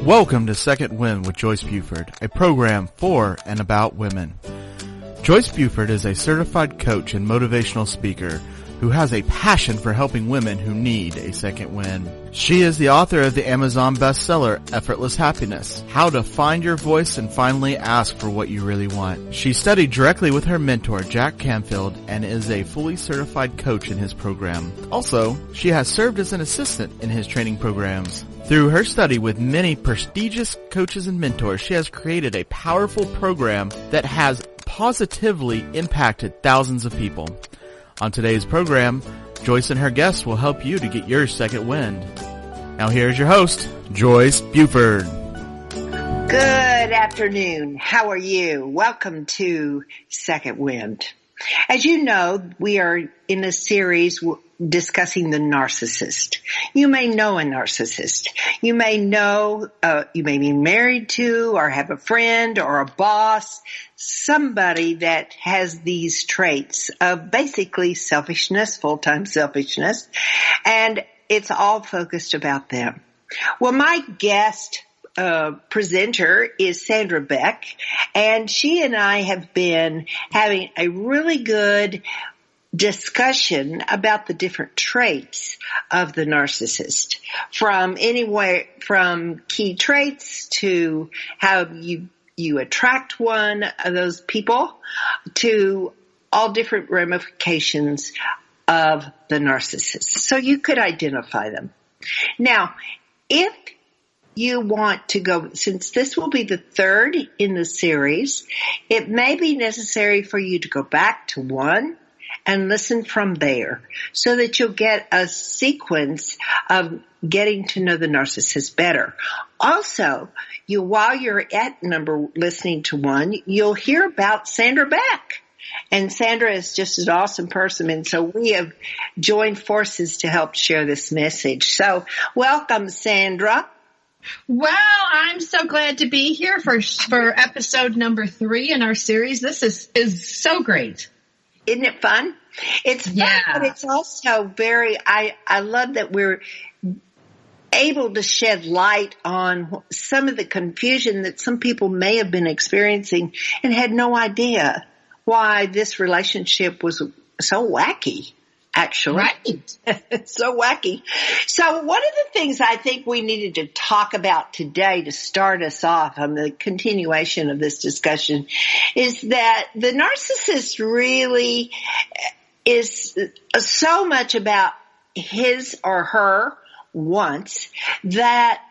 Welcome to Second Wind with Joyce Buford, a program for and about women. Joyce Buford is a certified coach and motivational speaker who has a passion for helping women who need a second wind. She is the author of the Amazon bestseller, Effortless Happiness, How to Find Your Voice and Finally Ask for What You Really Want. She studied directly with her mentor, Jack Canfield, and is a fully certified coach in his program. Also, she has served as an assistant in his training programs. Through her study with many prestigious coaches and mentors, she has created a powerful program that has positively impacted thousands of people. On today's program, Joyce and her guests will help you to get your second wind. Now here's your host, Joyce Buford. Good afternoon. How are you? Welcome to Second Wind. As you know, we are in a series discussing the narcissist. You may know a narcissist. You may know, you may be married to or have a friend or a boss, somebody that has these traits of basically selfishness, full-time selfishness, and it's all focused about them. Well, my guest presenter is Sandra Beck, and she and I have been having a really good discussion about the different traits of the narcissist, from anywhere from key traits to how you attract one of those people to all different ramifications of the narcissist. So you could identify them. Now, if you want to go, since this will be the third in the series, it may be necessary for you to go back to one and listen from there so that you'll get a sequence of getting to know the narcissist better. Also, while you're at listening to one, you'll hear about Sandra Beck. And Sandra is just an awesome person, and so we have joined forces to help share this message. So welcome, Sandra. Well, I'm so glad to be here for episode number 3 in our series. This is so great. Isn't it fun? It's fun, but it's also I love that we're able to shed light on some of the confusion that some people may have been experiencing and had no idea why this relationship was so wacky. Actually. Right. It's so wacky. So one of the things I think we needed to talk about today to start us off on the continuation of this discussion is that the narcissist really is so much about his or her wants that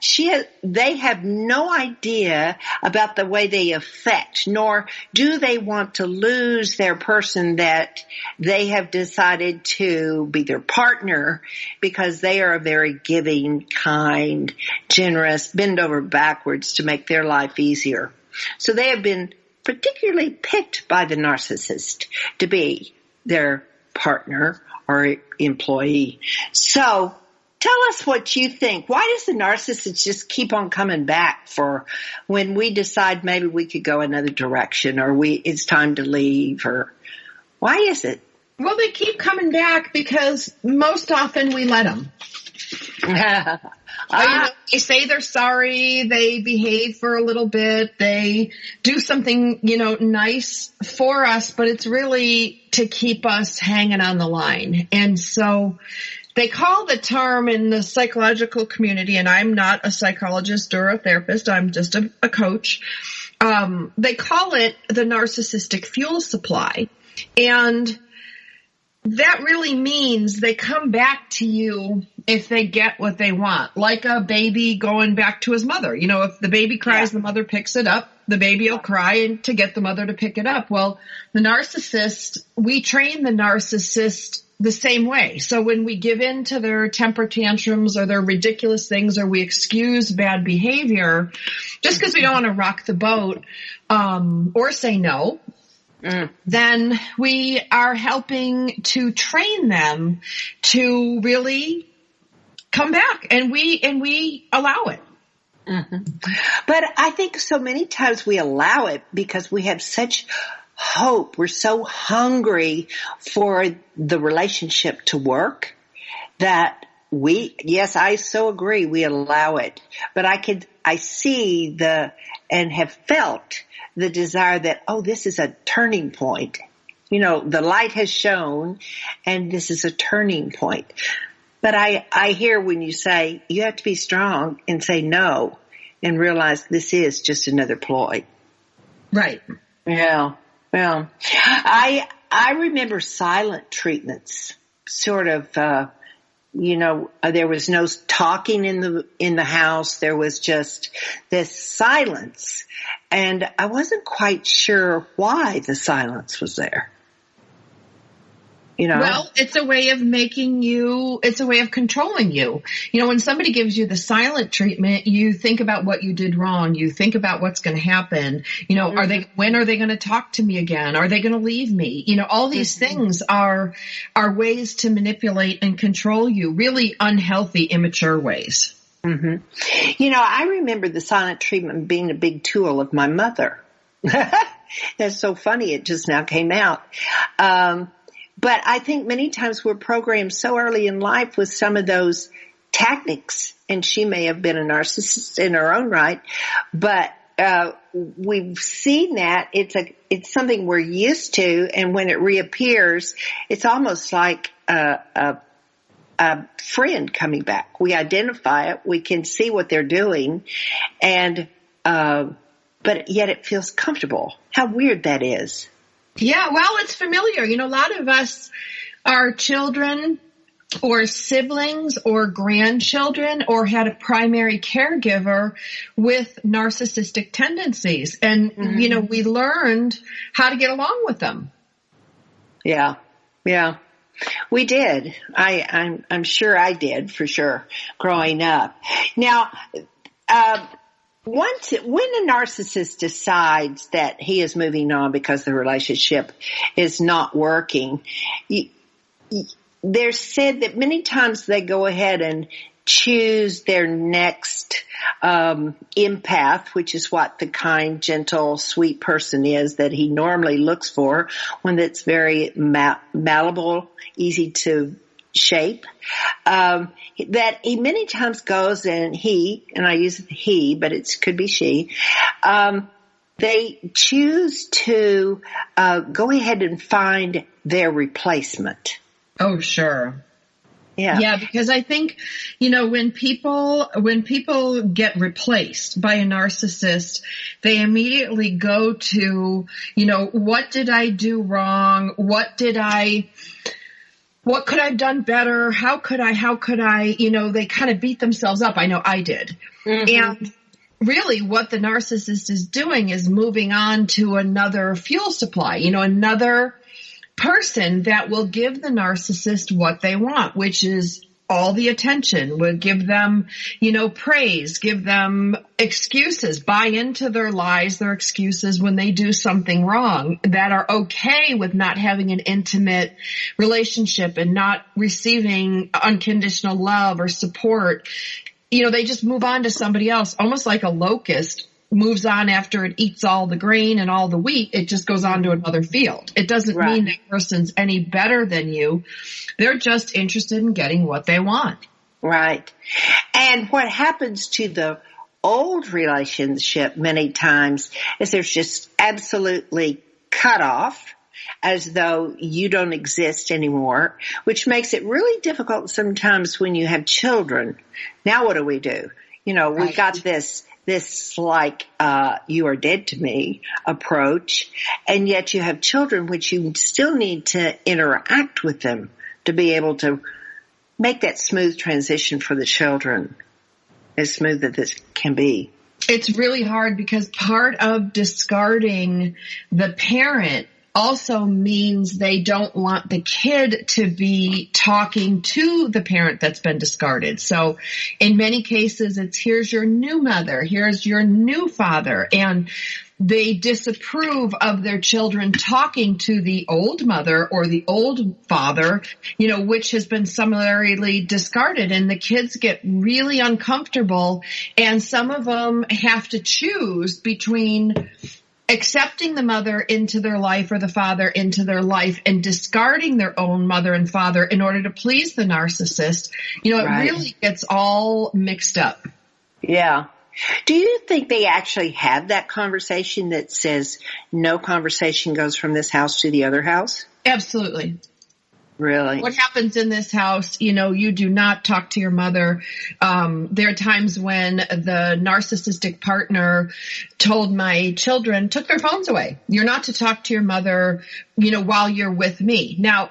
they have no idea about the way they affect, nor do they want to lose their person that they have decided to be their partner, because they are a very giving, kind, generous, bend over backwards to make their life easier. So they have been particularly picked by the narcissist to be their partner or employee. So tell us what you think. Why does the narcissist just keep on coming back for when we decide maybe we could go another direction, or it's time to leave, or why is it? Well, they keep coming back because most often we let them. They say they're sorry, they behave for a little bit, they do something, nice for us, but it's really to keep us hanging on the line. And so they call the term in the psychological community, and I'm not a psychologist or a therapist, I'm just a coach. They call it the narcissistic fuel supply. And that really means they come back to you if they get what they want, like a baby going back to his mother. If the baby cries, the mother picks it up. The baby will cry to get the mother to pick it up. Well, the narcissist, we train the narcissist the same way. So when we give in to their temper tantrums or their ridiculous things, or we excuse bad behavior, just because we don't want to rock the boat or say no, then we are helping to train them to really come back, and we allow it. Mm-hmm. But I think so many times we allow it because we have such hope. We're so hungry for the relationship to work that yes, I so agree. We allow it, but I see and have felt the desire that, oh, this is a turning point. The light has shone and this is a turning point. But I hear when you say you have to be strong and say no and realize this is just another ploy. Right. Yeah. Well, I remember silent treatments, sort of, there was no talking in the house. There was just this silence. And I wasn't quite sure why the silence was there. Well, it's a way of it's a way of controlling you. When somebody gives you the silent treatment, you think about what you did wrong. You think about what's going to happen. When are they going to talk to me again? Are they going to leave me? All these things are ways to manipulate and control you, really unhealthy, immature ways. Mm-hmm. I remember the silent treatment being a big tool of my mother. That's so funny. It just now came out. But I think many times we're programmed so early in life with some of those tactics, and she may have been a narcissist in her own right, but we've seen that it's something we're used to, and when it reappears, it's almost like a friend coming back. We identify it, we can see what they're doing, and but yet it feels comfortable. How weird that is. Yeah, well, it's familiar. A lot of us are children or siblings or grandchildren or had a primary caregiver with narcissistic tendencies. And, we learned how to get along with them. Yeah. Yeah. We did. I'm sure I did, for sure, growing up. Now, when a narcissist decides that he is moving on because the relationship is not working, there's said that many times they go ahead and choose their next empath, which is what the kind, gentle, sweet person is that he normally looks for, one that's very malleable, easy to shape, that he many times goes and I use he, but it could be she, they choose to go ahead and find their replacement. Oh, sure. Yeah. Yeah, because I think, when people get replaced by a narcissist, they immediately go to, what did I do wrong? What could I have done better? How could I, they kind of beat themselves up. I know I did. Mm-hmm. And really what the narcissist is doing is moving on to another fuel supply, another person that will give the narcissist what they want, which is all the attention, would give them, praise, give them excuses, buy into their lies, their excuses when they do something wrong, that are okay with not having an intimate relationship and not receiving unconditional love or support. They just move on to somebody else, almost like a locust moves on after it eats all the grain and all the wheat. It just goes on to another field. It doesn't mean that person's any better than you. They're just interested in getting what they want. Right. And what happens to the old relationship many times is there's just absolutely cut off, as though you don't exist anymore, which makes it really difficult sometimes when you have children. Now what do? We've got this like, you are dead to me approach, and yet you have children which you still need to interact with them to be able to make that smooth transition for the children, as smooth as this can be. It's really hard because part of discarding the parent also means they don't want the kid to be talking to the parent that's been discarded. So in many cases, it's here's your new mother, here's your new father, and they disapprove of their children talking to the old mother or the old father, which has been summarily discarded, and the kids get really uncomfortable, and some of them have to choose between accepting the mother into their life or the father into their life and discarding their own mother and father in order to please the narcissist, it really gets all mixed up. Yeah. Do you think they actually have that conversation that says no conversation goes from this house to the other house? Absolutely. Really? What happens in this house, you do not talk to your mother. There are times when the narcissistic partner told my children, took their phones away. You're not to talk to your mother, while you're with me. Now,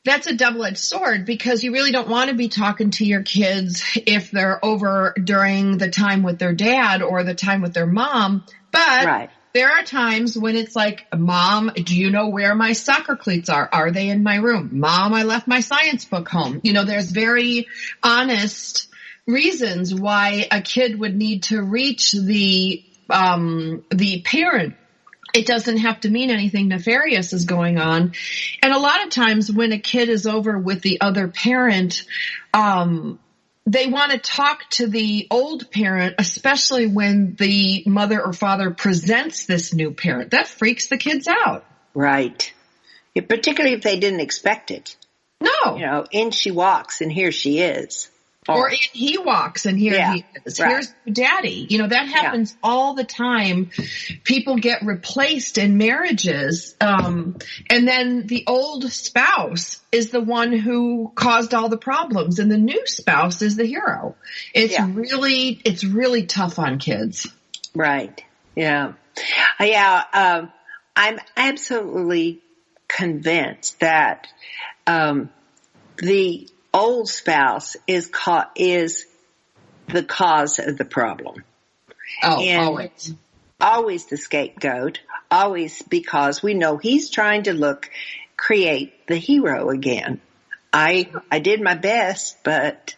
that's a double-edged sword because you really don't want to be talking to your kids if they're over during the time with their dad or the time with their mom. But there are times when it's like, Mom, do you know where my soccer cleats are? Are they in my room? Mom, I left my science book home. There's very honest reasons why a kid would need to reach the parent. It doesn't have to mean anything nefarious is going on. And a lot of times when a kid is over with the other parent, they want to talk to the old parent, especially when the mother or father presents this new parent. That freaks the kids out. Right. Yeah, particularly if they didn't expect it. No. In she walks and here she is. Or he walks and here he is. Right. Here's daddy. That happens all the time. People get replaced in marriages. And then the old spouse is the one who caused all the problems and the new spouse is the hero. It's really tough on kids. Right. Yeah. Yeah. I'm absolutely convinced that, the old spouse is the cause of the problem. Oh, and always the scapegoat, always because we know he's trying to create the hero again. I did my best, but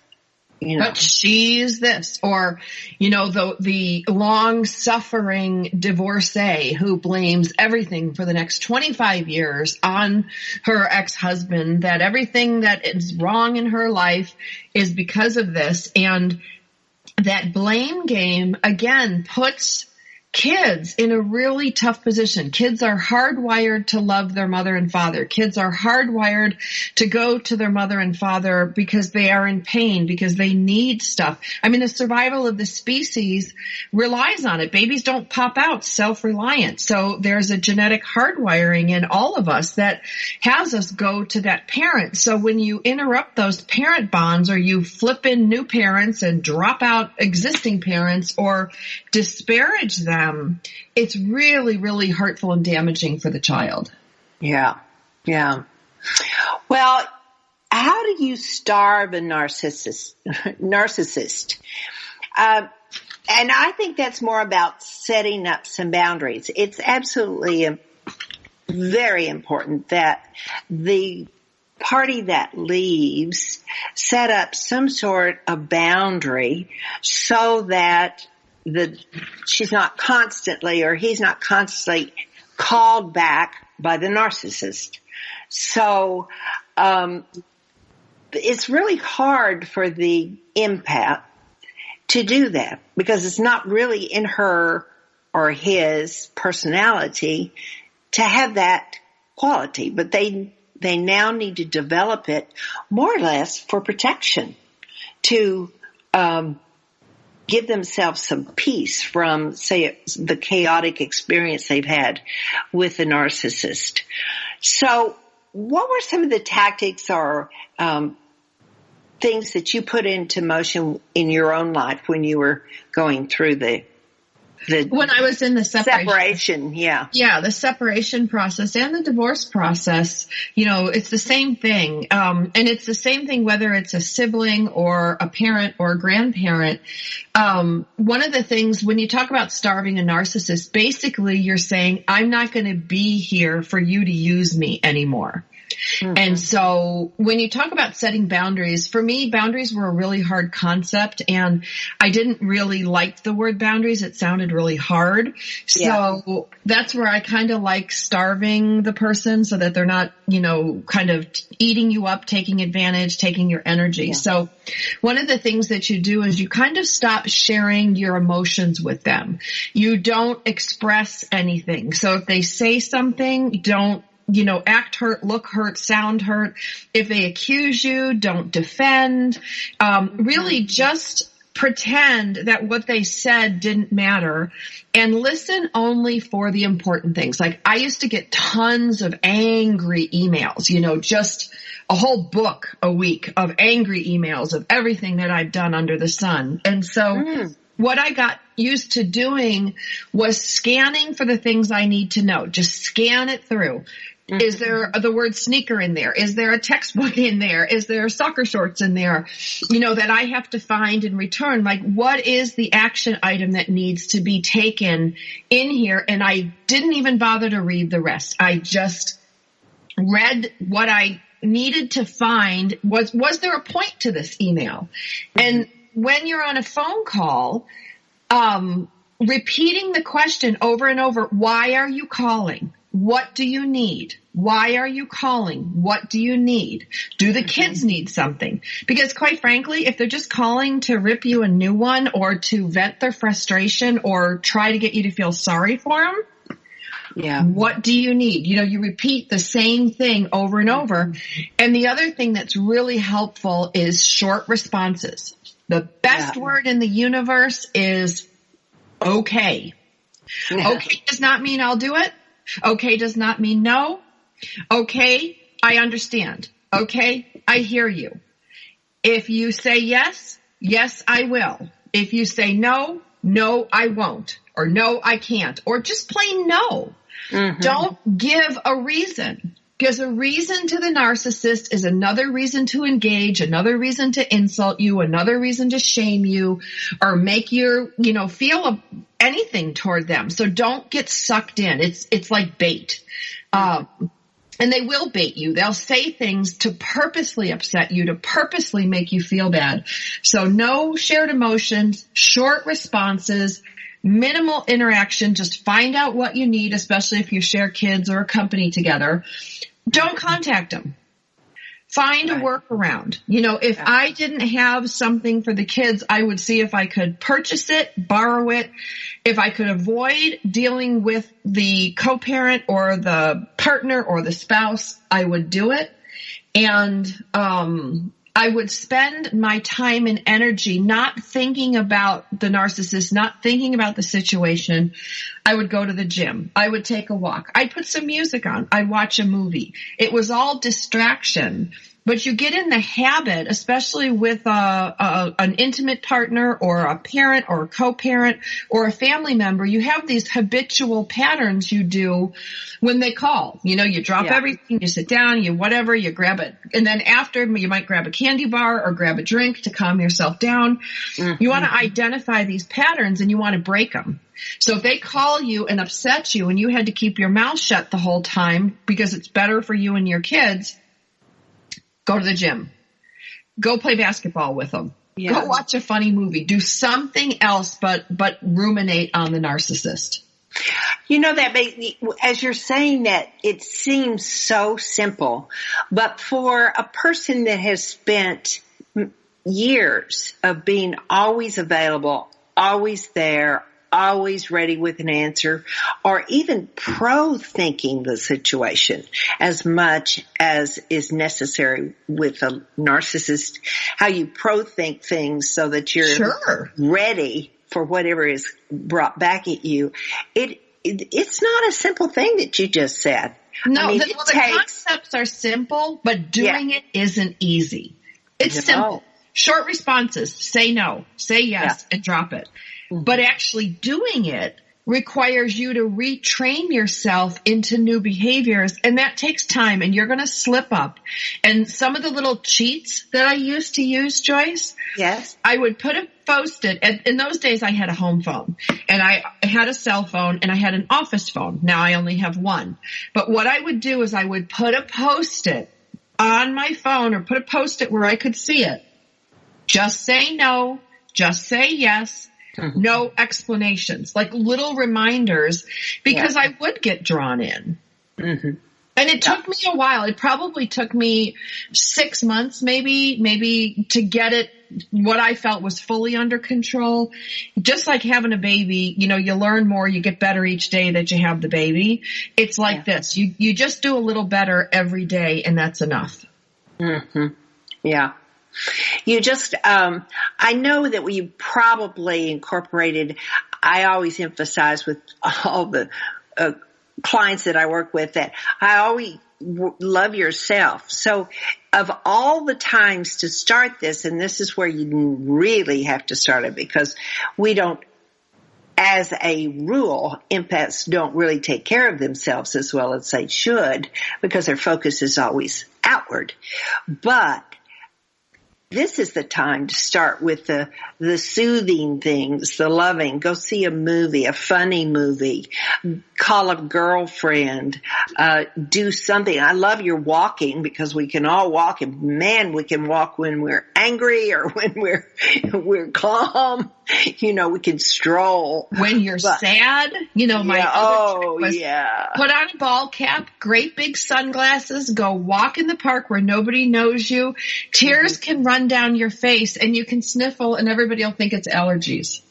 But she's this, or, the long-suffering divorcee who blames everything for the next 25 years on her ex-husband, that everything that is wrong in her life is because of this. And that blame game, again, puts kids in a really tough position. Kids are hardwired to love their mother and father. Kids are hardwired to go to their mother and father because they are in pain, because they need stuff. I mean, the survival of the species relies on it. Babies don't pop out self-reliant. So there's a genetic hardwiring in all of us that has us go to that parent. So when you interrupt those parent bonds, or you flip in new parents and drop out existing parents or disparage them, it's really, really hurtful and damaging for the child. Yeah. Yeah. Well, how do you starve a narcissist? And I think that's more about setting up some boundaries. It's absolutely very important that the party that leaves set up some sort of boundary so that she's not constantly, or he's not constantly called back by the narcissist. So, it's really hard for the empath to do that because it's not really in her or his personality to have that quality, but they now need to develop it more or less for protection to, give themselves some peace from, say, the chaotic experience they've had with the narcissist. So what were some of the tactics or things that you put into motion in your own life when you were going through when I was in the separation? Yeah, the separation process and the divorce process, it's the same thing. And it's the same thing whether it's a sibling or a parent or a grandparent. One of the things when you talk about starving a narcissist, basically you're saying, I'm not going to be here for you to use me anymore. Mm-hmm. And so when you talk about setting boundaries, for me, boundaries were a really hard concept, and I didn't really like the word boundaries. It sounded really hard. So that's where I kind of like starving the person so that they're not, kind of eating you up, taking advantage, taking your energy. Yeah. So one of the things that you do is you kind of stop sharing your emotions with them. You don't express anything. So if they say something, don't, act hurt, look hurt, sound hurt. If they accuse you, don't defend. Really just pretend that what they said didn't matter and listen only for the important things. Like I used to get tons of angry emails, just a whole book a week of angry emails of everything that I've done under the sun. And so what I got used to doing was scanning for the things I need to know. Just scan it through. Is there the word sneaker in there? Is there a textbook in there? Is there soccer shorts in there, that I have to find and return? Like, what is the action item that needs to be taken in here? And I didn't even bother to read the rest. I just read what I needed to find. Was there a point to this email? And when you're on a phone call, repeating the question over and over, why are you calling? What do you need? Why are you calling? What do you need? Do the kids need something? Because quite frankly, if they're just calling to rip you a new one or to vent their frustration or try to get you to feel sorry for them, what do you need? You repeat the same thing over and over. And the other thing that's really helpful is short responses. The best word in the universe is okay. Okay does not mean I'll do it. Okay does not mean no. Okay, I understand. Okay, I hear you. If you say yes, yes, I will. If you say no, no, I won't. Or no, I can't. Or just plain no. Don't give a reason. Because a reason to the narcissist is another reason to engage, another reason to insult you, another reason to shame you, or make you, feel anything toward them. So don't get sucked in. It's like bait. And they will bait you. They'll say things to purposely upset you, to purposely make you feel bad. So no shared emotions, short responses, minimal interaction. Just find out what you need, especially if you share kids or a company together. Don't contact them. Find a workaround. If I didn't have something for the kids, I would see if I could purchase it, borrow it. If I could avoid dealing with the co-parent or the partner or the spouse, I would do it. And I would spend my time and energy not thinking about the narcissist, not thinking about the situation. I would go to the gym. I would take a walk. I'd put some music on. I'd watch a movie. It was all distraction. But you get in the habit, especially with an intimate partner or a parent or a co-parent or a family member, you have these habitual patterns you do when they call. You drop everything, you sit down, you whatever, you grab it. And then after, you might grab a candy bar or grab a drink to calm yourself down. You want to identify these patterns and you want to break them. So if they call you and upset you and you had to keep your mouth shut the whole time because it's better for you and your kids, go to the gym. Go play basketball with them. Go watch a funny movie. Do something else but ruminate on the narcissist. That makes me, as you're saying that, it seems so simple. But for a person that has spent years of being always available, always there, always ready with an answer, or even pro-thinking the situation as much as is necessary with a narcissist, how you pro-think things so that you're ready for whatever is brought back at you. It's not a simple thing that you just said. No, the concepts are simple, but doing it isn't easy. It's simple. Short responses, say no, say yes, and drop it. But actually doing it requires you to retrain yourself into new behaviors, and that takes time, and you're going to slip up. And some of the little cheats that I used to use, Joyce, yes, I would put a Post-it. In those days, I had a home phone, and I had a cell phone, and I had an office phone. Now I only have one. But what I would do is I would put a Post-it on my phone, or put a Post-it where I could see it. Just say no. Just say yes. No explanations, like little reminders, because I would get drawn in. Mm-hmm. And it took me a while. It probably took me 6 months, maybe to get it, what I felt was fully under control. Just like having a baby, you learn more, you get better each day that you have the baby. It's like this. You just do a little better every day, and that's enough. Mm-hmm. Yeah. You just, I know that we probably incorporated, I always emphasize with all the clients that I work with that I always love yourself. So of all the times to start this, and this is where you really have to start it, because we don't, as a rule, empaths don't really take care of themselves as well as they should, because their focus is always outward. But this is the time to start with the soothing things, the loving. Go see a movie, a funny movie. Call a girlfriend. Do something. I love your walking, because we can all walk, and man, we can walk when we're angry or when we're calm. We can stroll. When you're sad, my other trick was put on a ball cap, great big sunglasses, go walk in the park where nobody knows you. Tears can run down your face, and you can sniffle, and everybody will think it's allergies.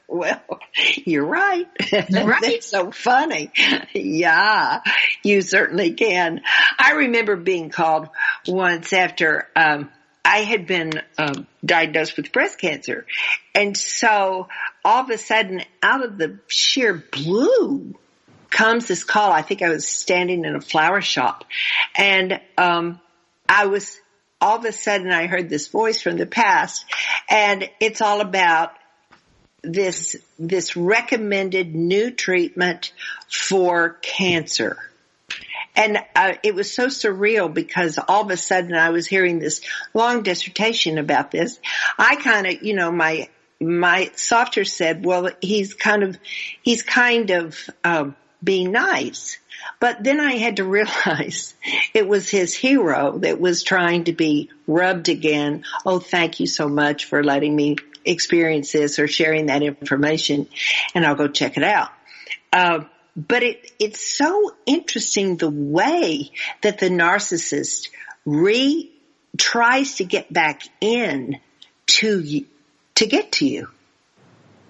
Well, you're right. You're right. That's so funny. Yeah, you certainly can. I remember being called once after I had been diagnosed with breast cancer. And so all of a sudden, out of the sheer blue, comes this call. I think I was standing in a flower shop, and all of a sudden I heard this voice from the past, and it's all about this recommended new treatment for cancer. And it was so surreal, because all of a sudden I was hearing this long dissertation about this. I kind of, my softer said, well, he's kind of being nice. But then I had to realize it was his hero that was trying to be rubbed again. Oh, thank you so much for letting me experience this or sharing that information, and I'll go check it out. But it's so interesting the way that the narcissist tries to get back in to get to you.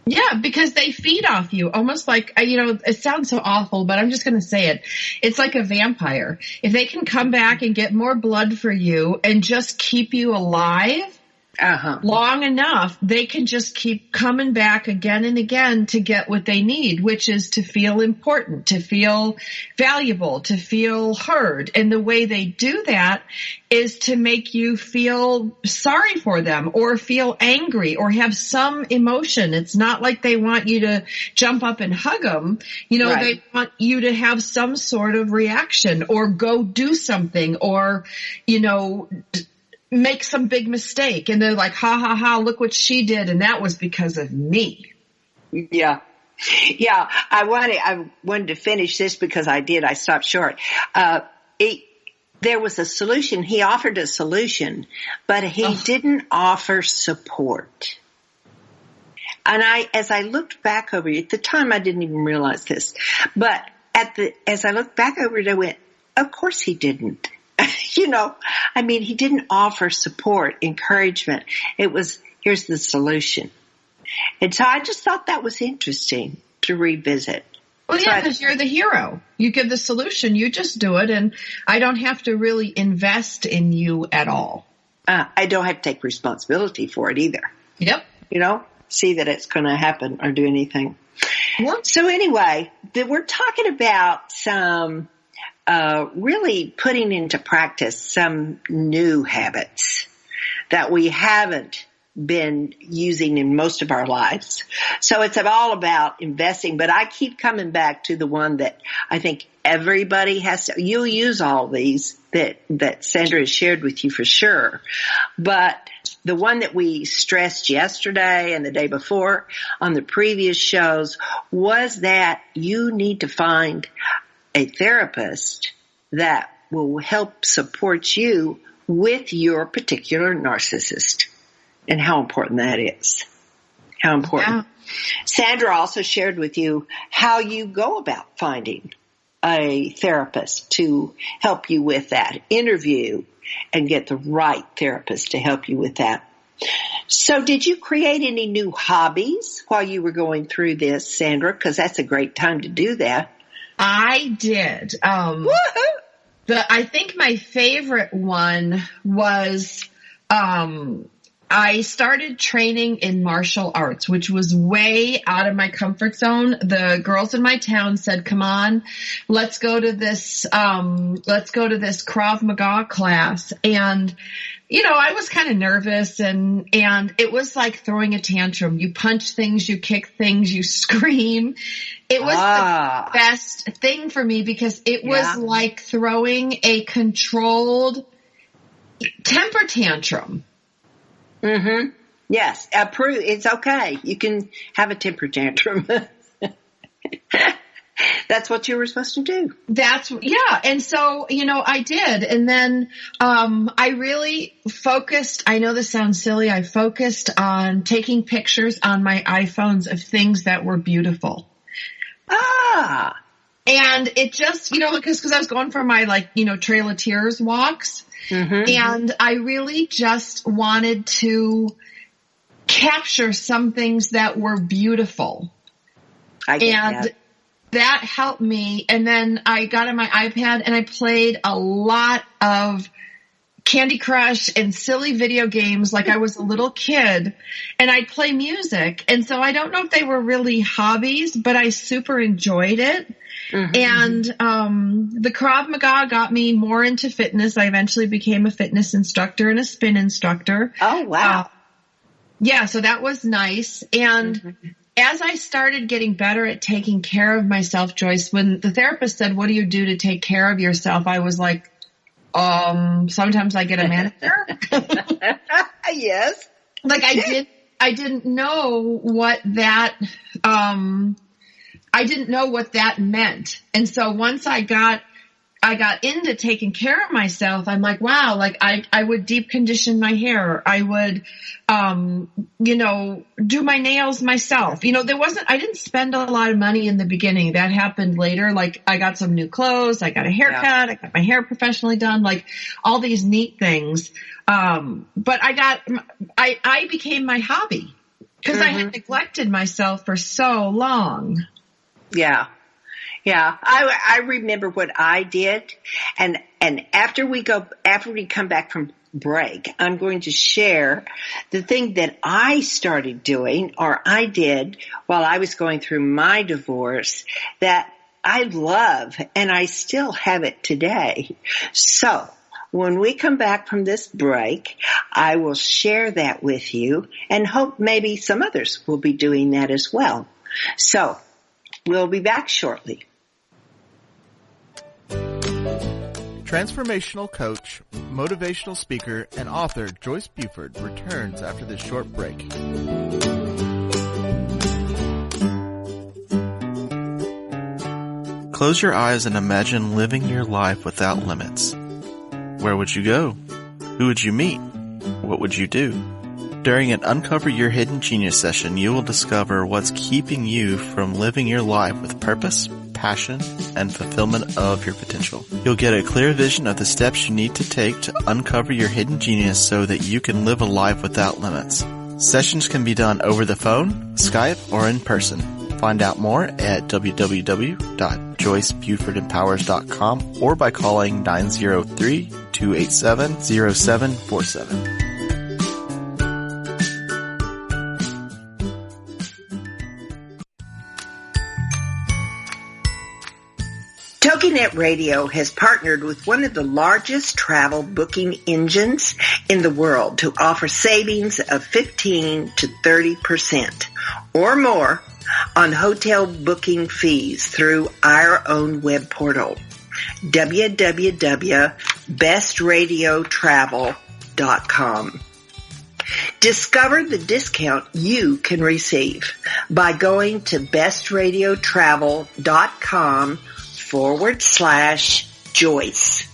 Yeah, because they feed off you, almost like, it sounds so awful, but I'm just going to say it. It's like a vampire. If they can come back and get more blood for you and just keep you alive long enough, they can just keep coming back again and again to get what they need, which is to feel important, to feel valuable, to feel heard. And the way they do that is to make you feel sorry for them, or feel angry, or have some emotion. It's not like they want you to jump up and hug them. Right. They want you to have some sort of reaction, or go do something, or, make some big mistake. And they're like, ha ha ha, look what she did. And that was because of me. Yeah. Yeah. I wanted to finish this because I stopped short. There was a solution. He offered a solution, but he didn't offer support. And as I looked back over it, at the time I didn't even realize this, but as I looked back over it, I went, of course he didn't. He didn't offer support, encouragement. It was, here's the solution. And so I just thought that was interesting to revisit. Well, yeah, because you're the hero. You give the solution, you just do it, and I don't have to really invest in you at all. I don't have to take responsibility for it either. Yep. See that it's going to happen or do anything. Yep. So anyway, we're talking about some really putting into practice some new habits that we haven't been using in most of our lives. So it's all about investing, but I keep coming back to the one that I think everybody has to, you'll use all these that Sandra has shared with you for sure. But the one that we stressed yesterday and the day before on the previous shows was that you need to find a therapist that will help support you with your particular narcissist, and how important that is. How important. Yeah. Sandra also shared with you how you go about finding a therapist to help you with that. Interview and get the right therapist to help you with that. So did you create any new hobbies while you were going through this, Sandra? Because that's a great time to do that. I did. I think my favorite one was I started training in martial arts, which was way out of my comfort zone. The girls in my town said, come on, let's go to this Krav Maga class. And, I was kind of nervous and it was like throwing a tantrum. You punch things, you kick things, you scream. It was the best thing for me because it was like throwing a controlled temper tantrum. Mm-hmm. Yes. Approve. It's okay. You can have a temper tantrum. That's what you were supposed to do. And so, I did. And then, I really focused, I know this sounds silly, I focused on taking pictures on my iPhones of things that were beautiful. And it just, because I was going for my Trail of Tears walks. Mm-hmm. And I really just wanted to capture some things that were beautiful. I get that helped me. And then I got on my iPad and I played a lot of Candy Crush and silly video games like I was a little kid, and I'd play music. And so I don't know if they were really hobbies, but I super enjoyed it. Mm-hmm. And the Krav Maga got me more into fitness. I eventually became a fitness instructor and a spin instructor. Oh, wow. So that was nice. And as I started getting better at taking care of myself, Joyce, when the therapist said, what do you do to take care of yourself? I was like, sometimes I get a manicure. Yes. Like I didn't know what that, I didn't know what that meant. And so once I got into taking care of myself, I'm like, wow, like I would deep condition my hair. I would, do my nails myself. I didn't spend a lot of money in the beginning. That happened later. Like I got some new clothes. I got a haircut. I got my hair professionally done, like all these neat things. But I became my hobby because I had neglected myself for so long. Yeah. Yeah. I remember what I did. And after we come back from break, I'm going to share the thing that I started doing, or I did while I was going through my divorce, that I love and I still have it today. So when we come back from this break, I will share that with you and hope maybe some others will be doing that as well. So we'll be back shortly. Transformational coach, motivational speaker, and author Joyce Buford returns after this short break. Close your eyes and imagine living your life without limits. Where would you go? Who would you meet? What would you do? During an Uncover Your Hidden Genius session, you will discover what's keeping you from living your life with purpose, passion, and fulfillment of your potential. You'll get a clear vision of the steps you need to take to uncover your hidden genius so that you can live a life without limits. Sessions can be done over the phone, Skype, or in person. Find out more at www.joycebufordempowers.com or by calling 903-287-0747. TogiNet Radio has partnered with one of the largest travel booking engines in the world to offer savings of 15 to 30% or more on hotel booking fees through our own web portal, www.bestradiotravel.com. Discover the discount you can receive by going to bestradiotravel.com/Joyce, Joyce,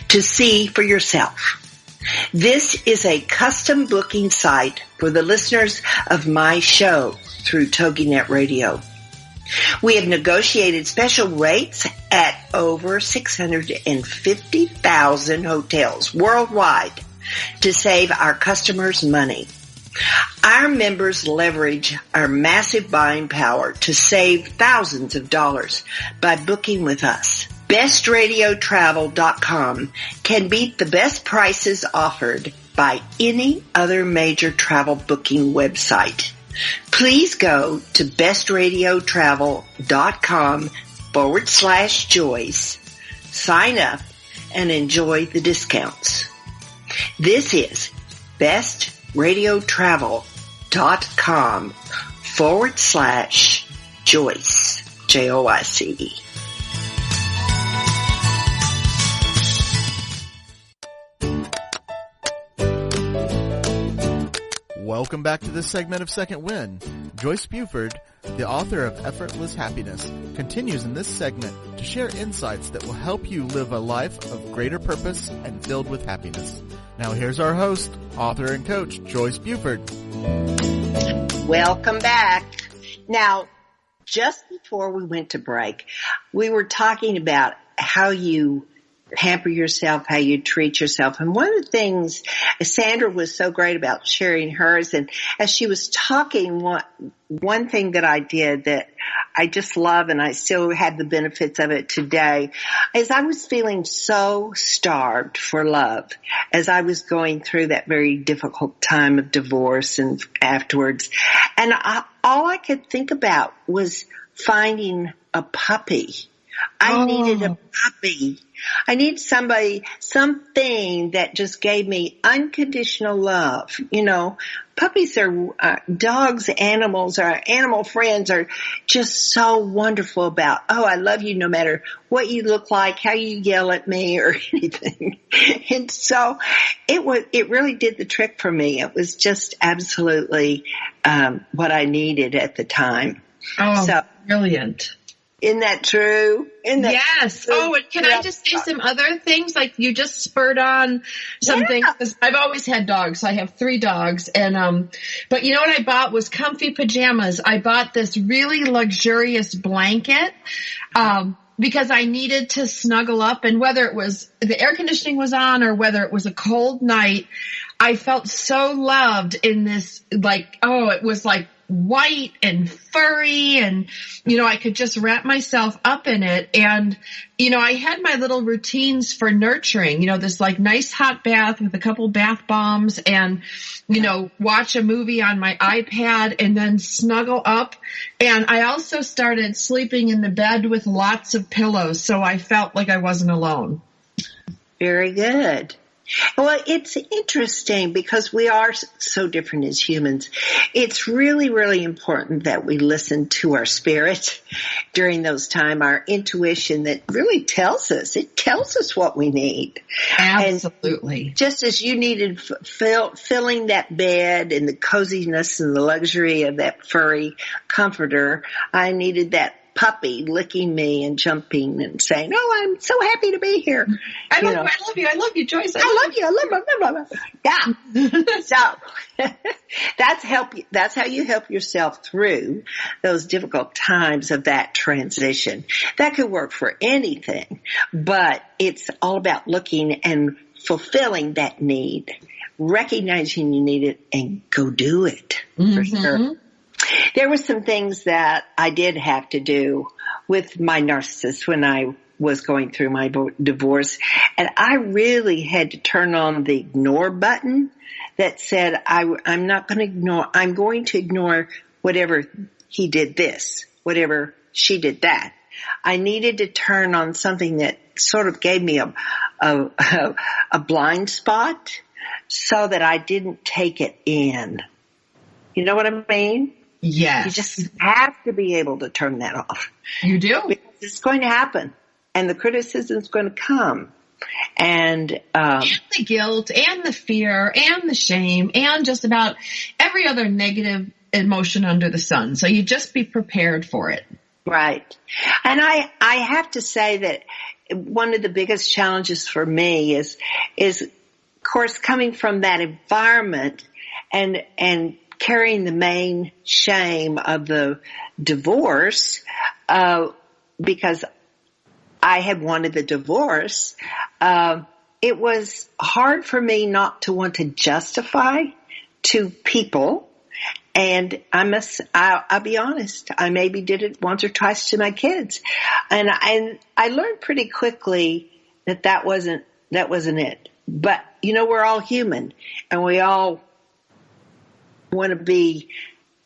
to see for yourself. This is a custom booking site for the listeners of my show through TogiNet Radio. We have negotiated special rates at over 650,000 hotels worldwide to save our customers money. Our members leverage our massive buying power to save thousands of dollars by booking with us. BestRadioTravel.com can beat the best prices offered by any other major travel booking website. Please go to bestradiotravel.com/Joyce, sign up, and enjoy the discounts. This is bestradiotravel.com/Joyce, Joyce. Welcome back to this segment of Second Wind. Joyce Buford, the author of Effortless Happiness, continues in this segment to share insights that will help you live a life of greater purpose and filled with happiness. Now here's our host, author and coach, Joyce Buford. Welcome back. Now, just before we went to break, we were talking about how you pamper yourself, how you treat yourself. And one of the things Sandra was so great about sharing hers, and as she was talking, one thing that I did that I just love and I still have the benefits of it today is I was feeling so starved for love as I was going through that very difficult time of divorce and afterwards. And all I could think about was finding a puppy. I needed a puppy. I need something that just gave me unconditional love. You know, puppies are, dogs, animals, our animal friends are just so wonderful about, oh, I love you no matter what you look like, how you yell at me or anything. And so it really did the trick for me. It was just absolutely, what I needed at the time. Oh, so, brilliant. Isn't that true? Yes. True? Oh, and can I just say some other things? Like you just spurred on something. Yeah. I've always had dogs. So I have 3 dogs. And, but you know what I bought was comfy pajamas. I bought this really luxurious blanket, because I needed to snuggle up, and whether it was the air conditioning was on or whether it was a cold night, I felt so loved in this, like, oh, it was like white and furry, and, you know, I could just wrap myself up in it. And, you know, I had my little routines for nurturing, you know, this like nice hot bath with a couple bath bombs and, you know, watch a movie on my iPad and then snuggle up. And I also started sleeping in the bed with lots of pillows, so I felt like I wasn't alone. Very good. Well, it's interesting because we are so different as humans. It's really, really important that we listen to our spirit during those times, our intuition that really tells us what we need. Absolutely. And just as you needed filling that bed and the coziness and the luxury of that furry comforter, I needed that puppy licking me and jumping and saying, "Oh, I'm so happy to be here." I love you, Joyce. I love you. Yeah. So that's how you help yourself through those difficult times of that transition. That could work for anything, but it's all about looking and fulfilling that need, recognizing you need it, and go do it for sure. There were some things that I did have to do with my narcissist when I was going through my divorce, and I really had to turn on the ignore button that said, I'm not going to ignore, I'm going to ignore whatever he did this, whatever she did that. I needed to turn on something that sort of gave me a blind spot so that I didn't take it in. You know what I mean? Yes. You just have to be able to turn that off. You do. Because it's going to happen. And the criticism's going to come. And the guilt and the fear and the shame and just about every other negative emotion under the sun. So you just be prepared for it. Right. And I have to say that one of the biggest challenges for me is of course coming from that environment and carrying the main shame of the divorce, because I had wanted the divorce. It was hard for me not to want to justify to people. And I'll be honest, I maybe did it once or twice to my kids. And I learned pretty quickly that wasn't it. But, we're all human and we all want to be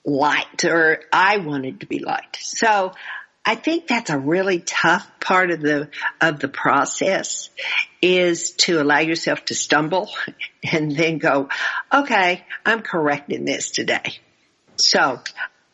liked, or I wanted to be liked. So I think that's a really tough part of the process, is to allow yourself to stumble and then go, okay, I'm correcting this today. So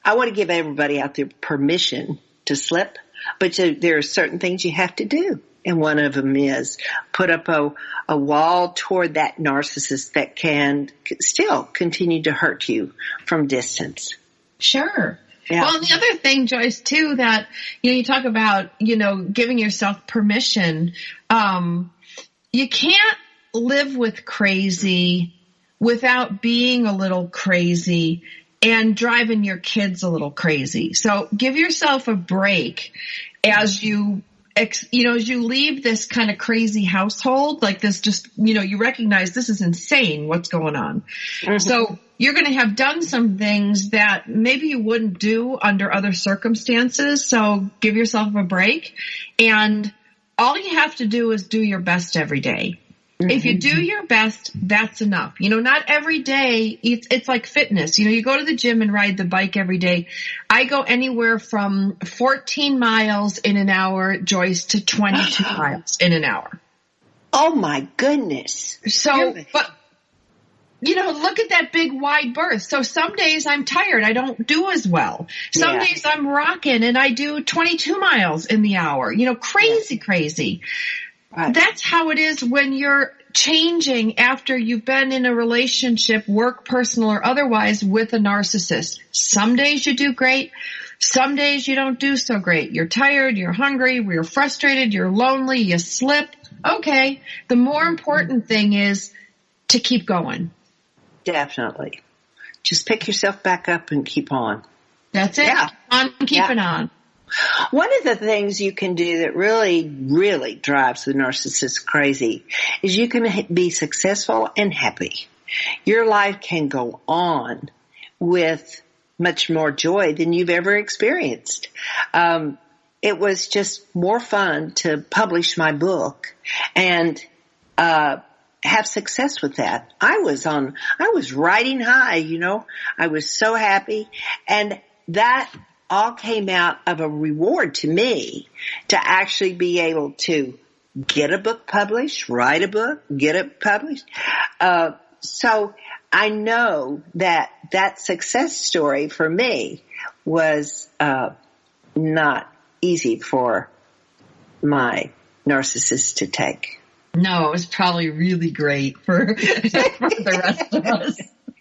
I want to give everybody out there permission to slip, but there are certain things you have to do. And one of them is put up a wall toward that narcissist that can still continue to hurt you from distance. Sure. Yeah. Well, and the other thing, Joyce, too, that, you talk about, giving yourself permission. You can't live with crazy without being a little crazy and driving your kids a little crazy. So give yourself a break as you leave this kind of crazy household, like this, just, you recognize this is insane what's going on. Mm-hmm. So you're going to have done some things that maybe you wouldn't do under other circumstances. So give yourself a break. And all you have to do is do your best every day. Mm-hmm. If you do your best, that's enough. Not every day, it's like fitness. You go to the gym and ride the bike every day. I go anywhere from 14 miles in an hour, Joyce, to 22 miles in an hour. Oh my goodness. So, but, look at that big wide berth. So some days I'm tired. I don't do as well. Some days I'm rocking and I do 22 miles in the hour, crazy. Right. That's how it is when you're changing after you've been in a relationship, work, personal, or otherwise, with a narcissist. Some days you do great. Some days you don't do so great. You're tired, you're hungry, you're frustrated, you're lonely, you slip. Okay. The more important thing is to keep going. Definitely. Just pick yourself back up and keep on. That's it. Yeah. Keep it on. One of the things you can do that really, really drives the narcissist crazy is you can be successful and happy. Your life can go on with much more joy than you've ever experienced. It was just more fun to publish my book and have success with that. I was riding high, I was so happy, and that all came out of a reward to me to actually be able to get a book published, write a book, get it published. So I know that success story for me was not easy for my narcissist to take. No, it was probably really great for the rest of us.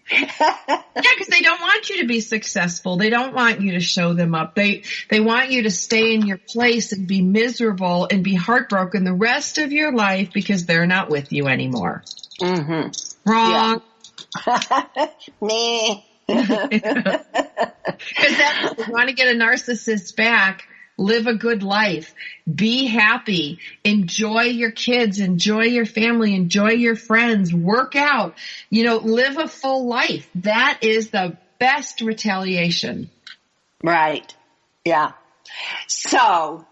Yeah, because they don't want you to be successful. They don't want you to show them up. They want you to stay in your place and be miserable and be heartbroken the rest of your life because they're not with you anymore. Mm-hmm. Wrong. Nah. Because that's, you want to get a narcissist back. Live a good life. Be happy. Enjoy your kids. Enjoy your family. Enjoy your friends. Work out. Live a full life. That is the best retaliation. Right. Yeah. So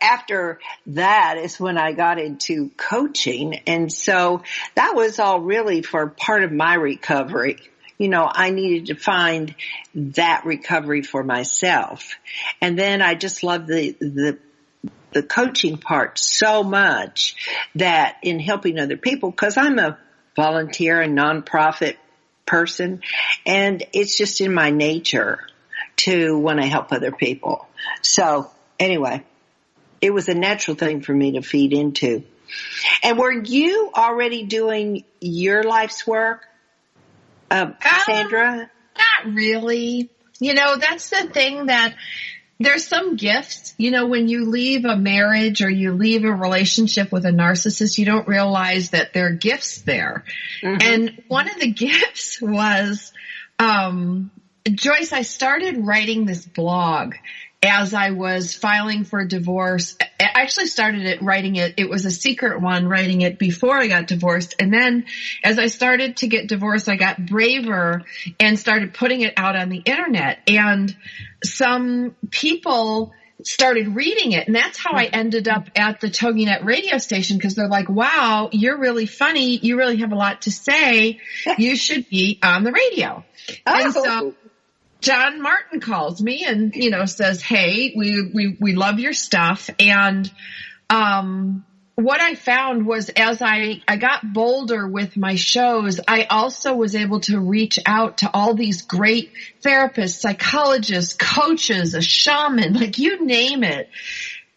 after that is when I got into coaching. And so that was all really for part of my recovery. I needed to find that recovery for myself. And then I just love the the coaching part so much that in helping other people, because I'm a volunteer and nonprofit person, and it's just in my nature to want to help other people. So anyway, it was a natural thing for me to feed into. And were you already doing your life's work, Sandra? Not really. That's the thing, that there's some gifts, when you leave a marriage or you leave a relationship with a narcissist, you don't realize that there are gifts there. Mm-hmm. And one of the gifts was, Joyce, I started writing this blog as I was filing for divorce. I actually started writing it. It was a secret one, writing it before I got divorced. And then as I started to get divorced, I got braver and started putting it out on the internet. And some people started reading it. And that's how I ended up at the TogiNet radio station, because they're like, wow, you're really funny. You really have a lot to say. You should be on the radio. Oh. And so John Martin calls me and, says, hey, we love your stuff. And, what I found was, as I got bolder with my shows, I also was able to reach out to all these great therapists, psychologists, coaches, a shaman, like you name it.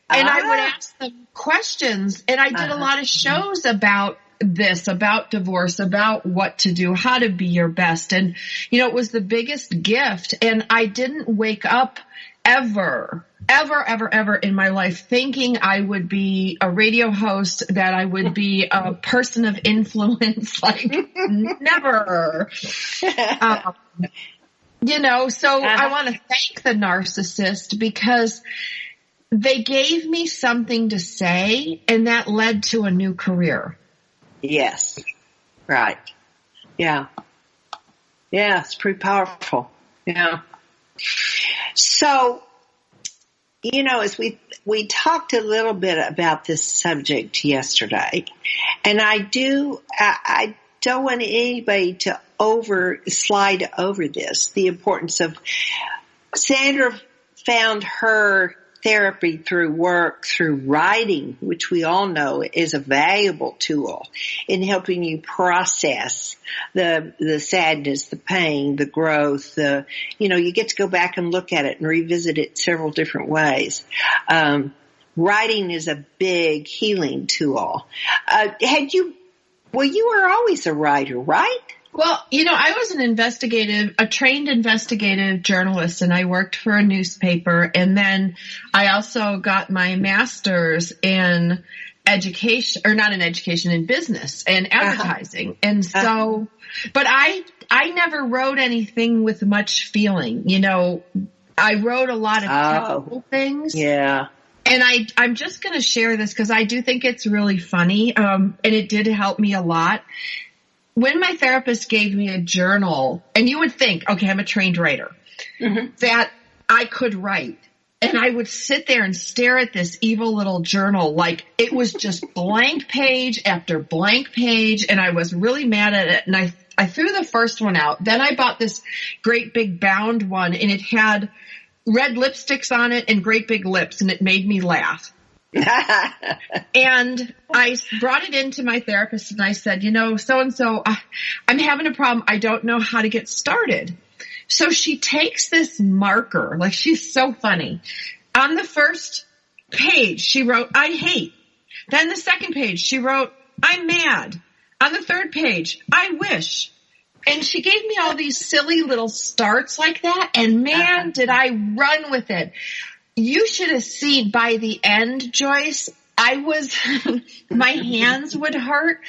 And I would ask them questions, and I did a lot of shows about this, about divorce, about what to do, how to be your best. And, it was the biggest gift. And I didn't wake up ever in my life thinking I would be a radio host, that I would be a person of influence, like never. So I want to thank the narcissist, because they gave me something to say, and that led to a new career. Yes. Right. Yeah. Yeah, it's pretty powerful. Yeah. So, as we talked a little bit about this subject yesterday, and I don't want anybody to slide over this, the importance of, Sandra found her therapy through work, through writing, which we all know is a valuable tool in helping you process the sadness, the pain, the growth, you get to go back and look at it and revisit it several different ways. Writing is a big healing tool. You were always a writer, right? Well, I was a trained investigative journalist, and I worked for a newspaper. And then I also got my master's in education, or not in education, in business and advertising. And so, but I never wrote anything with much feeling. I wrote a lot of technical things. Yeah. And I'm just going to share this because I do think it's really funny. And it did help me a lot. When my therapist gave me a journal, and you would think, okay, I'm a trained writer, that I could write. And I would sit there and stare at this evil little journal like it was just blank page after blank page. And I was really mad at it. And I threw the first one out. Then I bought this great big bound one, and it had red lipsticks on it and great big lips, and it made me laugh. And I brought it into my therapist, and I said, so-and-so, I'm having a problem. I don't know how to get started. So she takes this marker, like she's so funny. On the first page, she wrote, I hate. Then the second page, she wrote, I'm mad. On the third page, I wish. And she gave me all these silly little starts like that. And man, did I run with it. You should have seen by the end, Joyce, my hands would hurt.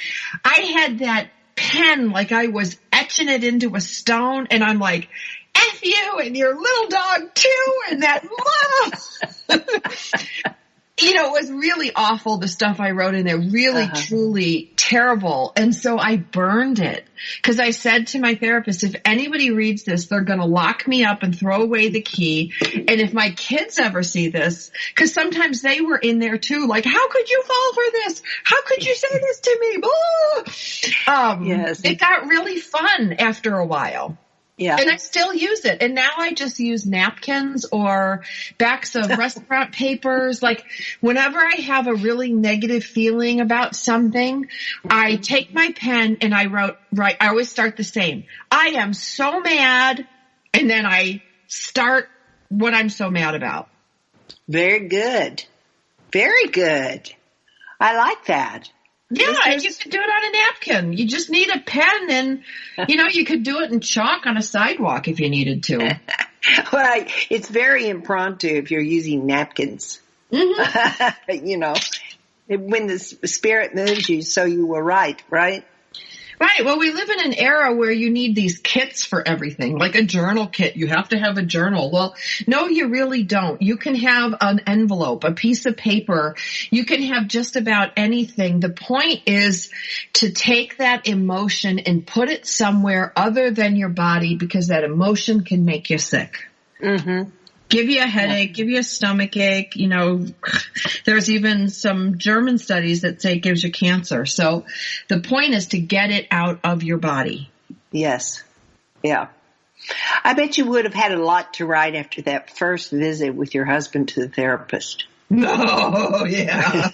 I had that pen like I was etching it into a stone, and I'm like, F you and your little dog too, and that mama. It was really awful, the stuff I wrote in there, really, truly terrible. And so I burned it because I said to my therapist, if anybody reads this, they're going to lock me up and throw away the key. And if my kids ever see this, because sometimes they were in there too, like, how could you fall for this? How could you say this to me? Yes. It got really fun after a while. Yeah. And I still use it. And now I just use napkins or backs of restaurant papers. Like whenever I have a really negative feeling about something, I take my pen and I I always start the same. I am so mad. And then I start what I'm so mad about. Very good. Very good. I like that. Yeah, and you can do it on a napkin. You just need a pen and, you could do it in chalk on a sidewalk if you needed to. Well, it's very impromptu if you're using napkins. Mm-hmm. When the spirit moves you, so you will write, right? Right. Well, we live in an era where you need these kits for everything, like a journal kit. You have to have a journal. Well, no, you really don't. You can have an envelope, a piece of paper. You can have just about anything. The point is to take that emotion and put it somewhere other than your body, because that emotion can make you sick. Mm-hmm. Give you a headache, give you a stomach ache. There's even some German studies that say it gives you cancer. So the point is to get it out of your body. Yes. Yeah. I bet you would have had a lot to write after that first visit with your husband to the therapist. Oh, yeah.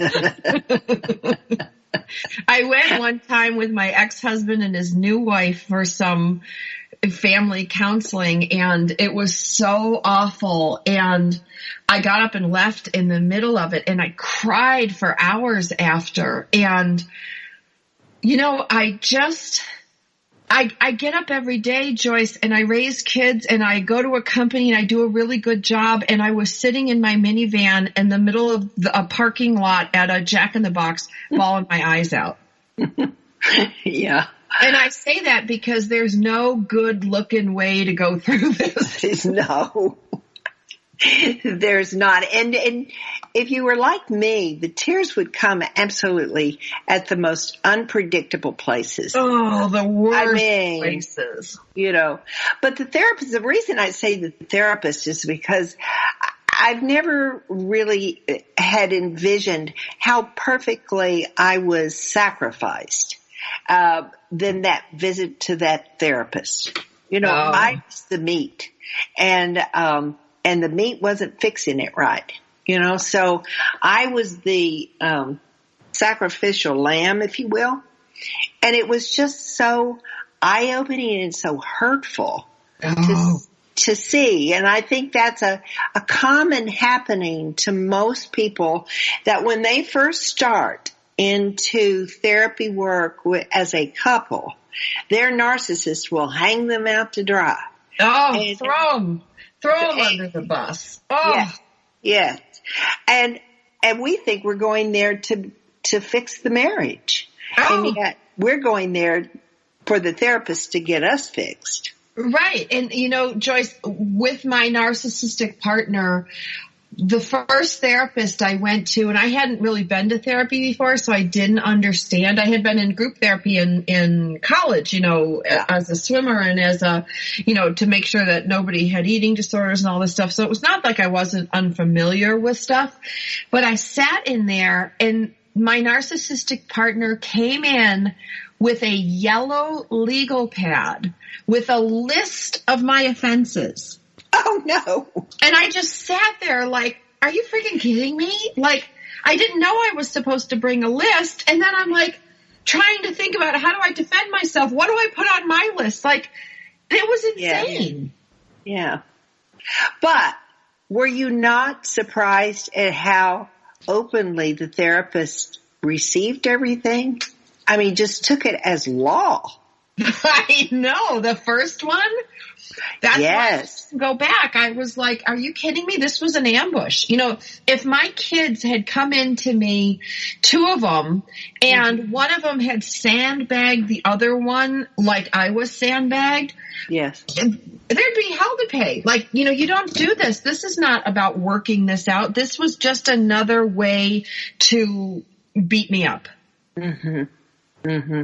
I went one time with my ex-husband and his new wife for some family counseling, and it was so awful. And I got up and left in the middle of it, and I cried for hours after. And, I get up every day, Joyce, and I raise kids, and I go to a company, and I do a really good job. And I was sitting in my minivan in the middle of a parking lot at a Jack in the Box, bawling my eyes out. Yeah. And I say that because there's no good looking way to go through this. No, there's not. And if you were like me, the tears would come absolutely at the most unpredictable places. Oh, the worst places. But the reason I say the therapist is because I've never really had envisioned how perfectly I was sacrificed. Than that visit to that therapist. I was the meat, and the meat wasn't fixing it right. So I was the sacrificial lamb, if you will, and it was just so eye-opening and so hurtful to see. And I think that's a common happening to most people, that when they first start into therapy work as a couple, their narcissist will hang them out to dry. Oh, and throw them under the bus. Oh, yes. And we think we're going there to fix the marriage, and yet we're going there for the therapist to get us fixed. Right. And Joyce, with my narcissistic partner, the first therapist I went to, and I hadn't really been to therapy before, so I didn't understand. I had been in group therapy in college, as a swimmer and as to make sure that nobody had eating disorders and all this stuff. So it was not like I wasn't unfamiliar with stuff, but I sat in there, and my narcissistic partner came in with a yellow legal pad with a list of my offenses. Oh, no. And I just sat there like, are you freaking kidding me? Like, I didn't know I was supposed to bring a list. And then I'm like trying to think about, how do I defend myself? What do I put on my list? Like, it was insane. Yeah. But were you not surprised at how openly the therapist received everything? I mean, just took it as law. I know. The first one? That's why I didn't go back. I was like, are you kidding me? This was an ambush. If my kids had come into me, two of them, and one of them had sandbagged the other one like I was sandbagged, yes, there'd be hell to pay. Like, you don't do this. This is not about working this out. This was just another way to beat me up. Mm-hmm. Mm-hmm.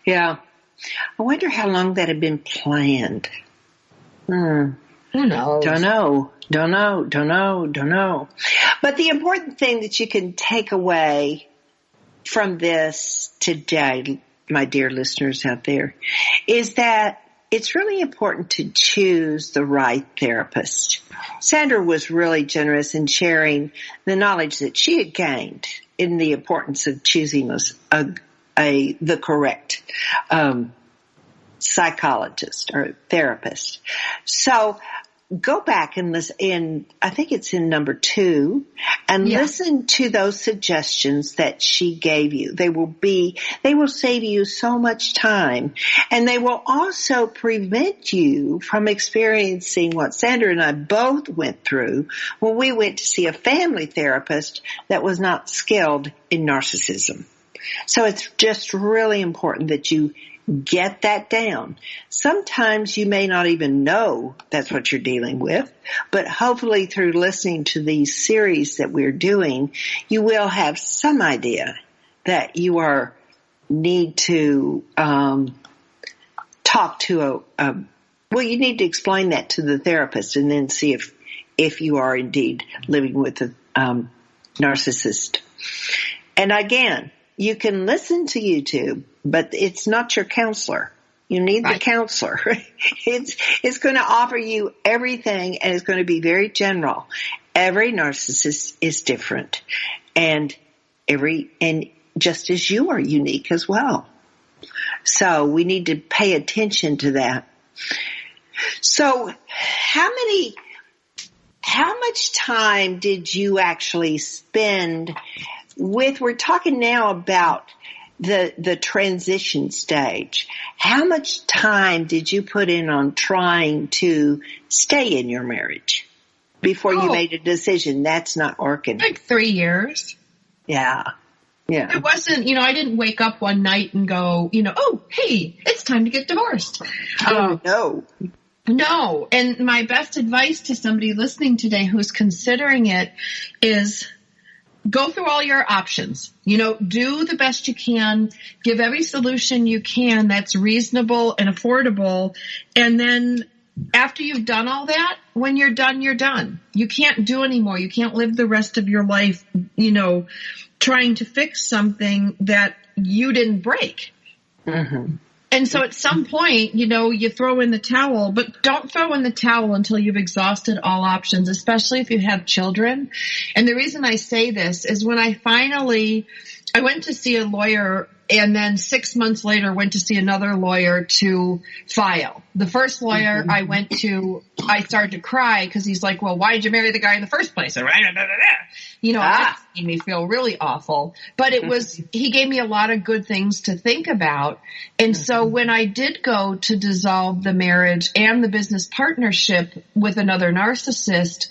Yeah. I wonder how long that had been planned. Who knows? Don't know. But the important thing that you can take away from this today, my dear listeners out there, is that it's really important to choose the right therapist. Sandra was really generous in sharing the knowledge that she had gained in the importance of choosing the correct psychologist or therapist. So go back and listen I think it's in number 2, and listen to those suggestions that she gave you. They will save you so much time, and they will also prevent you from experiencing what Sandra and I both went through when we went to see a family therapist that was not skilled in narcissism. So it's just really important that you get that down. Sometimes you may not even know that's what you're dealing with, but hopefully through listening to these series that we're doing, you will have some idea that you need to talk to you need to explain that to the therapist and then see if you are indeed living with a narcissist. And again, you can listen to YouTube, but it's not your counselor. You need the counselor. It's going to offer you everything, and it's going to be very general. Every narcissist is different, and just as you are unique as well. So we need to pay attention to that. So how much time did you actually spend we're talking now about the transition stage. How much time did you put in on trying to stay in your marriage before you made a decision that's not working? Like 3 years. Yeah. Yeah. It wasn't, I didn't wake up one night and go, oh, hey, it's time to get divorced. No. No. And my best advice to somebody listening today who's considering it is go through all your options. Do the best you can. Give every solution you can that's reasonable and affordable. And then after you've done all that, when you're done, you're done. You can't do anymore. You can't live the rest of your life, trying to fix something that you didn't break. Mm-hmm. And so at some point, you throw in the towel, but don't throw in the towel until you've exhausted all options, especially if you have children. And the reason I say this is when I went to see a lawyer, and then 6 months later went to see another lawyer to file. The first lawyer I went to, I started to cry because he's like, well, why did you marry the guy in the first place? That made me feel really awful. But he gave me a lot of good things to think about. And so when I did go to dissolve the marriage and the business partnership with another narcissist,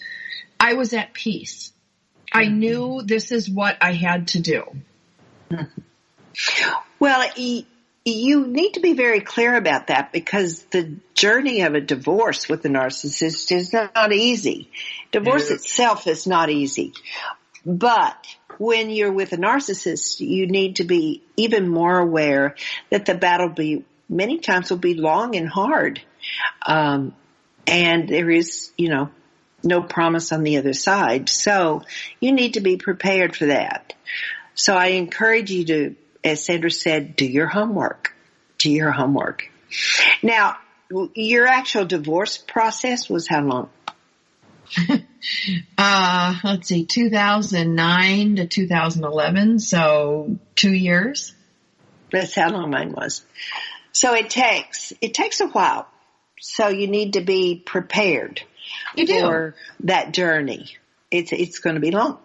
I was at peace. I knew this is what I had to do. Well, you need to be very clear about that, because the journey of a divorce with a narcissist is not easy. Divorce itself is not easy. But when you're with a narcissist, you need to be even more aware that the battle many times will be long and hard. And there is, no promise on the other side. So you need to be prepared for that. So I encourage you to, as Sandra said, do your homework. Do your homework. Now, your actual divorce process was how long? Let's see, 2009 to 2011, so 2 years. That's how long mine was. So it takes a while. So you need to be prepared for that journey. It's going to be long.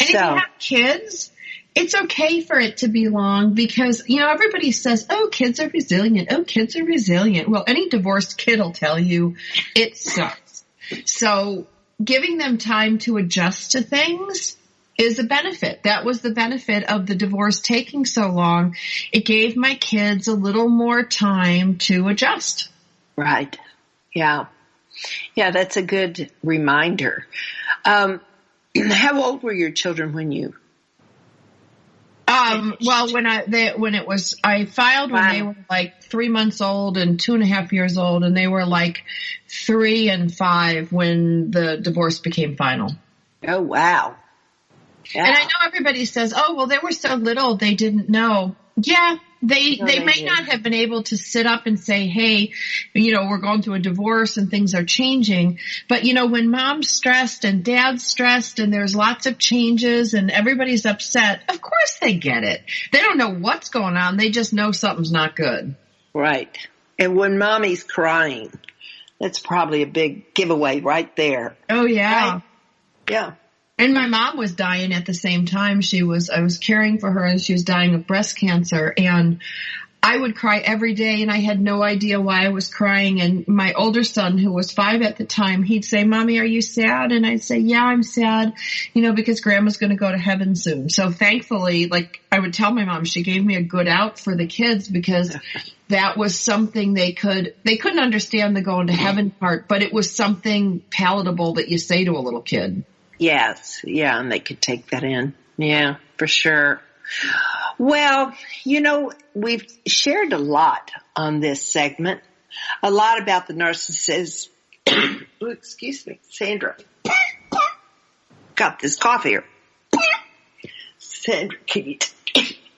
And if you have kids, it's okay for it to be long because, everybody says, oh, kids are resilient. Oh, kids are resilient. Well, any divorced kid will tell you it sucks. So giving them time to adjust to things is a benefit. That was the benefit of the divorce taking so long. It gave my kids a little more time to adjust. Right. Yeah. Yeah, that's a good reminder. How old were your children when you? Well, I filed when they were like 3 months old and 2.5 years old, and they were like 3 and 5 when the divorce became final. Oh, wow. Yeah. And I know everybody says, oh, well, they were so little, they didn't know. Yeah, They may not have been able to sit up and say, hey, we're going through a divorce and things are changing. But, when mom's stressed and dad's stressed and there's lots of changes and everybody's upset, of course they get it. They don't know what's going on. They just know something's not good. Right. And when mommy's crying, that's probably a big giveaway right there. Oh, yeah. Right? Yeah. And my mom was dying at the same time. I was caring for her, and she was dying of breast cancer. And I would cry every day, and I had no idea why I was crying. And my older son, who was 5 at the time, he'd say, Mommy, are you sad? And I'd say, yeah, I'm sad, because Grandma's going to go to heaven soon. So thankfully, I would tell my mom, she gave me a good out for the kids, because that was something they couldn't understand the going to heaven part, but it was something palatable that you say to a little kid. Yes. Yeah. And they could take that in. Yeah, for sure. Well, we've shared a lot on this segment, a lot about the narcissist. Excuse me, Sandra. Got this cough here. Sandra, can you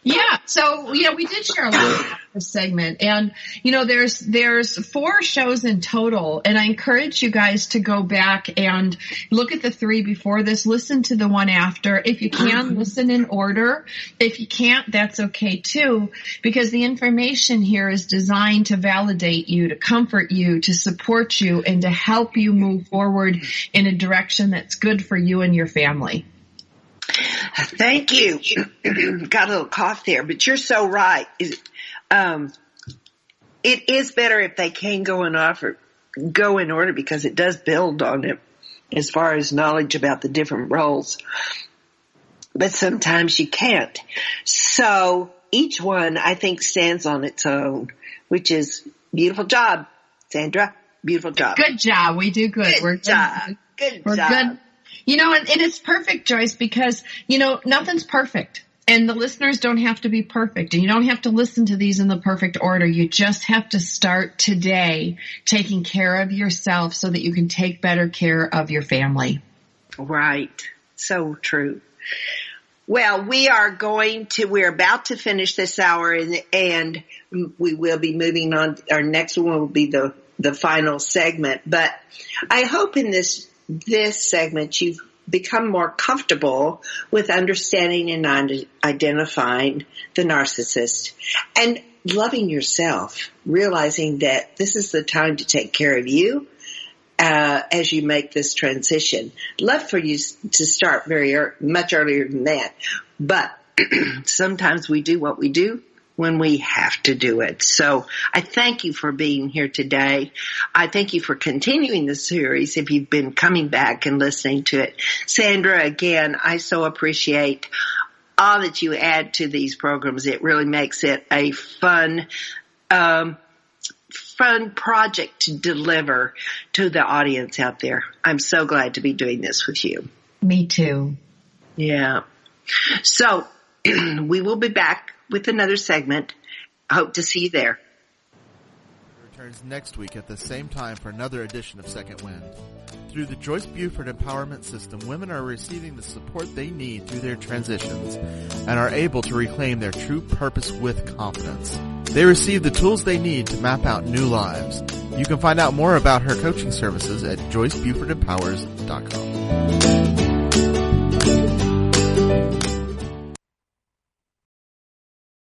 Yeah. So, we did share a lot about this segment, and, there's 4 shows in total, and I encourage you guys to go back and look at the 3 before this, listen to the one after. If you can, listen in order. If you can't, that's okay too, because the information here is designed to validate you, to comfort you, to support you, and to help you move forward in a direction that's good for you and your family. Thank you. Got a little cough there, but you're so right. It is better if they can go in order, because it does build on it as far as knowledge about the different roles. But sometimes you can't. So each one, I think, stands on its own, which is beautiful job, Sandra. Beautiful job. Good job. We do good. We're job. Good We're job. Good. And it's perfect, Joyce, because, nothing's perfect. And the listeners don't have to be perfect. And you don't have to listen to these in the perfect order. You just have to start today taking care of yourself so that you can take better care of your family. Right. So true. Well, we're about to finish this hour, and we will be moving on. Our next one will be the final segment. But I hope in this segment you've become more comfortable with understanding and identifying the narcissist and loving yourself, realizing that this is the time to take care of you as you make this transition. Love for you to start much earlier than that, but sometimes we do what we do when we have to do it. So I thank you for being here today. I thank you for continuing the series if you've been coming back and listening to it. Sandra, again, I so appreciate all that you add to these programs. It really makes it a fun project to deliver to the audience out there. I'm so glad to be doing this with you. Me too. Yeah. So we will be back with another segment. Hope to see you there. Returns next week at the same time for another edition of Second Wind. Through the Joyce Buford Empowerment System, women are receiving the support they need through their transitions and are able to reclaim their true purpose with confidence. They receive the tools they need to map out new lives. You can find out more about her coaching services at joycebufordempowers.com.